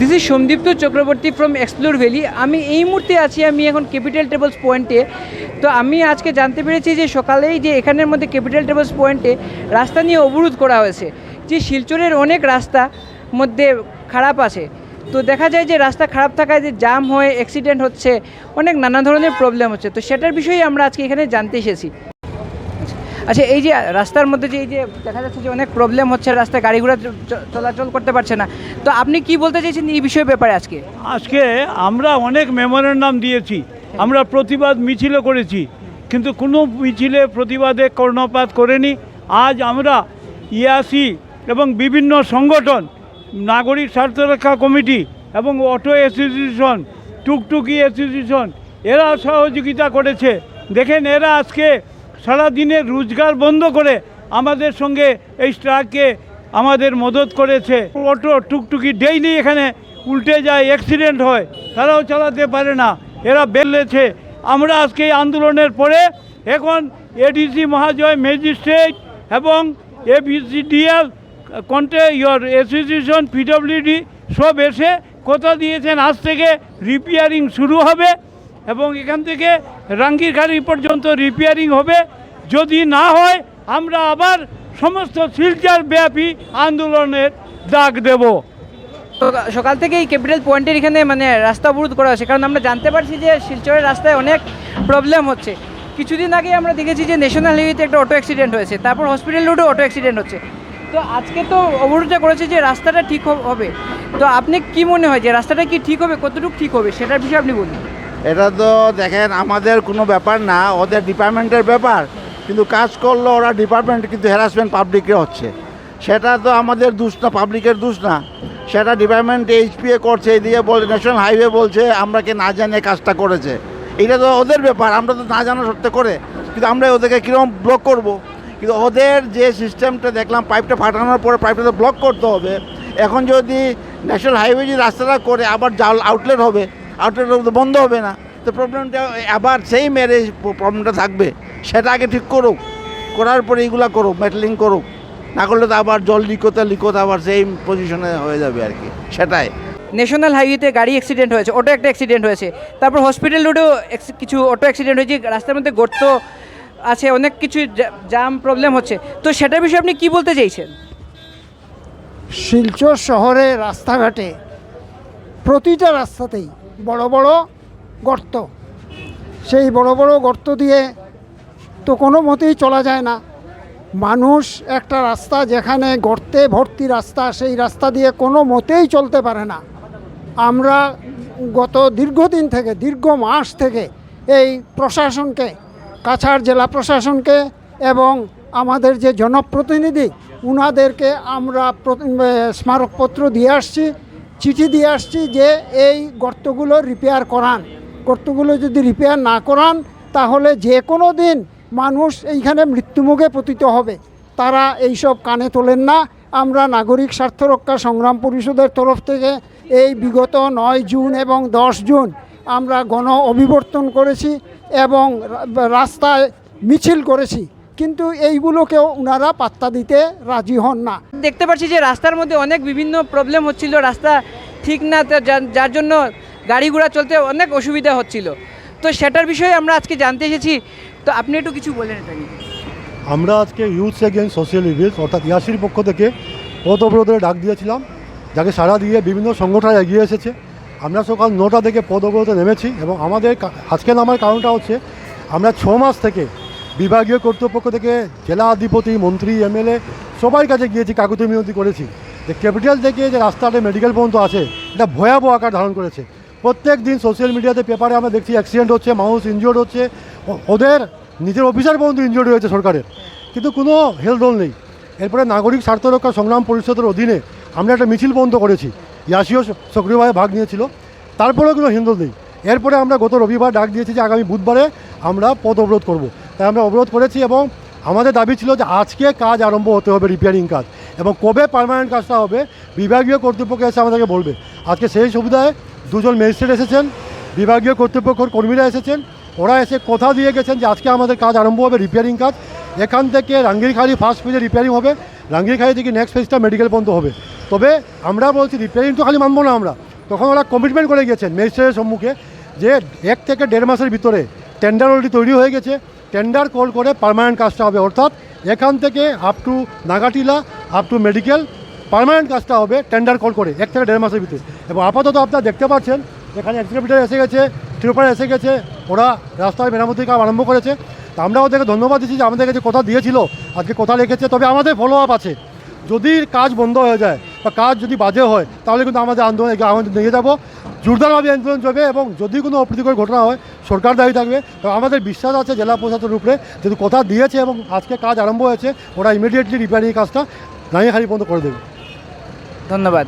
This is Somdipta Chakraborty from Explore Valley. আমি এই মুহূর্তে আছি, আমি এখন ক্যাপিটাল টেবলস পয়েন্টে। তো আমি আজকে জানতে পেরেছি যে সকালেই যে এখানের মধ্যে ক্যাপিটাল টেবলস পয়েন্টে রাস্তা নিয়ে অবরোধ করা হয়েছে, যে শিলচরের অনেক রাস্তা মধ্যে খারাপ আছে। তো দেখা যায় যে রাস্তা খারাপ থাকায় যে জাম হয়ে অ্যাক্সিডেন্ট হচ্ছে, অনেক নানা ধরনের প্রবলেম হচ্ছে। তো সেটার বিষয়ে আমরা আজকে এখানে জানতে এসেছি। আচ্ছা, এই যে রাস্তার মধ্যে যে এই যে দেখা যাচ্ছে যে অনেক প্রবলেম হচ্ছে, রাস্তায় গাড়ি ঘোড়া চলাচল করতে পারছে না, তো আপনি কি বলতে চাইছেন এই বিষয়ের ব্যাপারে? আজকে আমরা অনেক মেমোরেন্ডাম দিয়েছি, আমরা প্রতিবাদ মিছিলও করেছি, কিন্তু কোনো মিছিলে প্রতিবাদে কর্ণপাত করেনি। আজ আমরা ইয়াসি এবং বিভিন্ন সংগঠন, নাগরিক স্বার্থ রক্ষা কমিটি এবং অটো অ্যাসোসিয়েশন, টুকটুকি অ্যাসোসিয়েশন, এরা সহযোগিতা করেছে। দেখেন, এরা আজকে সারাদিনের রোজগার বন্ধ করে আমাদের সঙ্গে এই স্ট্রাইকে আমাদের মদত করেছে। অটো টুকটুকি ডেইলি এখানে উল্টে যায়, অ্যাক্সিডেন্ট হয়, তারাও চালাতে পারে না, এরা বেরিয়েছে। আমরা আজকে এই আন্দোলনের পরে এখন এডিসি মহাজয়, ম্যাজিস্ট্রেট এবং এবিসিডিএল অ্যাসোসিয়েশন, পিডব্লিউডি সব এসে কথা দিয়েছেন আজ থেকে রিপেয়ারিং শুরু হবে এবং এখান থেকে রাঙ্গিরখাড়ি পর্যন্ত রিপেয়ারিং হবে। যদি না হয় আমরা আবার সমস্ত শিলচর ব্যাপী আন্দোলনের ডাক দেব। সকাল থেকে এই ক্যাপিটাল পয়েন্টের এখানে মানে রাস্তা অবরোধ করা হচ্ছে, কারণ আমরা জানতে পারছি যে শিলচরের রাস্তায় অনেক প্রবলেম হচ্ছে। কিছুদিন আগে আমরা দেখেছি যে ন্যাশনাল হাইওয়েতে একটা অটো অ্যাক্সিডেন্ট হয়েছে, তারপর হসপিটাল রোডে অটো অ্যাক্সিডেন্ট হচ্ছে। তো আজকে তো অবরোধটা করেছে যে রাস্তাটা ঠিক হবে। তো আপনি কি মনে হয় যে রাস্তাটা কি ঠিক হবে, কতটুকু ঠিক হবে, সেটার বিষয়ে আপনি বলুন। এটা তো দেখেন আমাদের কোনো ব্যাপার না, ওদের ডিপার্টমেন্টের ব্যাপার, কিন্তু কাজ করলো ওরা ডিপার্টমেন্ট, কিন্তু হ্যারাসমেন্ট পাবলিকে হচ্ছে। সেটা তো আমাদের দোষ না, পাবলিকের দোষ না, সেটা ডিপার্টমেন্ট এইচপিএ করছে, এইদিকে বলে ন্যাশনাল হাইওয়ে বলছে আমরা কি না জানিয়ে কাজটা করেছে। এটা তো ওদের ব্যাপার, আমরা তো না জানা সত্ত্বে করে, কিন্তু আমরা ওদেরকে কীরকম ব্লক করব। কিন্তু ওদের যে সিস্টেমটা দেখলাম, পাইপটা ফাটানোর পরে পাইপটা তো ব্লক করতে হবে। এখন যদি ন্যাশনাল হাইওয়ে যদি রাস্তাটা করে আবার জাল আউটলেট হবে, আউটলেট তো বন্ধ হবে না, তো প্রবলেমটা আবার সেই মেরে প্রবলেমটা থাকবে। সেটা আগে ঠিক করুক, করার পরে এইগুলো করুক, মেটালিং করুক, না করলে তো আবার জল লিকোতে আবার সেই পজিশনে হয়ে যাবে আর কি। সেটাই ন্যাশনাল হাইওয়েতে গাড়ি অ্যাক্সিডেন্ট হয়েছে, অটো একটা অ্যাক্সিডেন্ট হয়েছে, তারপর হসপিটাল রোডেও কিছু অটো অ্যাক্সিডেন্ট হয়েছে, রাস্তার মধ্যে গর্ত আছে, অনেক কিছু জাম প্রবলেম হচ্ছে। তো সেটার বিষয়ে আপনি কি বলতে চাইছেন? শিলচর শহরে রাস্তাঘাটে প্রতিটা রাস্তাতেই বড় বড় গর্ত, সেই বড় বড় গর্ত দিয়ে তো কোনো মতেই চলা যায় না। মানুষ একটা রাস্তা যেখানে গর্তে ভর্তি রাস্তা, সেই রাস্তা দিয়ে কোনো মতেই চলতে পারে না। আমরা গত দীর্ঘদিন থেকে, দীর্ঘ মাস থেকে এই প্রশাসনকে, কাছাড় জেলা প্রশাসনকে এবং আমাদের যে জনপ্রতিনিধি উনাদেরকে আমরা স্মারকপত্র দিয়ে আসছি, চিঠি দিয়ে আসছি যে এই গর্তগুলো রিপেয়ার করান। গর্তগুলো যদি রিপেয়ার না করান তাহলে যে কোনো দিন মানুষ এইখানে মৃত্যুমুখে পতিত হবে। তারা এইসব কানে তোলেন না। আমরা নাগরিক স্বার্থ রক্ষা সংগ্রাম পরিষদের তরফ থেকে এই বিগত 9 জুন এবং 10 জুন আমরা গণ অভিবর্তন করেছি এবং রাস্তায় মিছিল করেছি, কিন্তু এইগুলোকেও ওনারা পাত্তা দিতে রাজি হন না। দেখতে পাচ্ছি যে রাস্তার মধ্যে অনেক বিভিন্ন প্রবলেম হচ্ছিল, রাস্তা ঠিক না, যার জন্য গাড়ি ঘোড়া চলতে অনেক অসুবিধা হচ্ছিল। তো সেটার বিষয়ে আমরা আজকে জানতে এসেছি। তো আপনি একটু কিছু বলেন এটা নিয়ে। আমরা আজকে ইউথ এগেইনস্ট সোশ্যাল ইভিলস অর্থাৎ ইয়াসির পক্ষ থেকে পথ অবরোধের ডাক দিয়েছিলাম, যাকে সাড়া দিয়ে বিভিন্ন সংগঠন এগিয়ে এসেছে। আমরা সকাল 9টা থেকে পথ অবরোধে নেমেছি এবং আমাদের আজকে নামার কারণটা হচ্ছে আমরা 6 মাস থেকে বিভাগীয় কর্তৃপক্ষ থেকে জেলা অধিপতি, মন্ত্রী, এমএলএ সবার কাছে গিয়েছি, কাকুতি মিনতি করেছি যে ক্যাপিটাল থেকে যে রাস্তাটা মেডিকেল পর্যন্ত আছে এটা ভয়াবহ আকার ধারণ করেছে। প্রত্যেক দিন সোশ্যাল মিডিয়াতে, পেপারে আমরা দেখছি অ্যাক্সিডেন্ট হচ্ছে, মানুষ ইনজিওর্ড হচ্ছে, ওদের নিজের অফিসার পর্যন্ত ইনজিওর্ড হয়েছে সরকারের, কিন্তু কোনো হেলদোল নেই। এরপরে নাগরিক স্বার্থ রক্ষা সংগ্রাম পরিষদের অধীনে আমরা একটা মিছিল বন্ধ করেছি, ইয়াসিও সক্রিয়ভাবে ভাগ নিয়েছিল, তারপরেও কোনো হেলদোল নেই। এরপরে আমরা গত রবিবার ডাক দিয়েছি যে আগামী বুধবারে আমরা পথ অবরোধ করব। তাই আমরা অবরোধ করেছি এবং আমাদের দাবি ছিল যে আজকে কাজ আরম্ভ হতে হবে, রিপেয়ারিং কাজ, এবং কবে পার্মানেন্ট কাজটা হবে বিভাগীয় কর্তৃপক্ষ এসে আমাদেরকে বলবে। আজকে সেই সুবিধায় 2 জন ম্যাজিস্ট্রেট এসেছেন, বিভাগীয় কর্তৃপক্ষের কর্মীরা এসেছেন, ওরা এসে কথা দিয়ে গেছেন যে আজকে আমাদের কাজ আরম্ভ হবে, রিপেয়ারিং কাজ। এখান থেকে রাঙ্গিরখাড়ি ফার্স্ট ফেজে রিপেয়ারিং হবে, রাঙ্গিরখাড়ি থেকে নেক্সট ফেজটা মেডিকেল পর্যন্ত হবে। তবে আমরা বলছি রিপেয়ারিং তো খালি মানবো না, আমরা তখন ওরা কমিটমেন্ট করে গেছেন ম্যাজিস্ট্রেটের সম্মুখে যে 1 থেকে 1.5 মাসের ভিতরে টেন্ডার অলরেডি তৈরি হয়ে গেছে, টেন্ডার কল করে পার্মানেন্ট কাজটা হবে, অর্থাৎ এখান থেকে up to Nagatila up to medical permanent কাজটা হবে টেন্ডার কল করে 1 থেকে 1.5 মাসের ভিতরে। এবং আপাতত আপনারা দেখতে পাচ্ছেন এখানে এক্সিকিউটিভ এসে গেছে, ট্রিপার এসে গেছে, ওরা রাস্তায় মেরামতির কাজ আরম্ভ করেছে। তো আমরা ওদেরকে ধন্যবাদ দিচ্ছি যে আমাদের কাছে কথা দিয়েছিল, আজকে কথা রেখেছে। তবে আমাদের ফলো আপ আছে, যদি কাজ বন্ধ হয়ে যায় বা কাজ যদি বাজে হয় তাহলে কিন্তু আমাদের আন্দোলন নিয়ে যাবো, জোরদারভাবে আন্দোলন চলবে এবং যদি কোনো অপ্রীতিকর ঘটনা হয় সরকার দায়ী থাকবে। তো আমাদের বিশ্বাস আছে জেলা প্রশাসনের উপরে, যদি কথা দিয়েছে এবং আজকে কাজ আরম্ভ হয়েছে, ওরা ইমিডিয়েটলি রিপেয়ারিং কাজটা নাইহারি বন্ধ করে দেবে। ধন্যবাদ।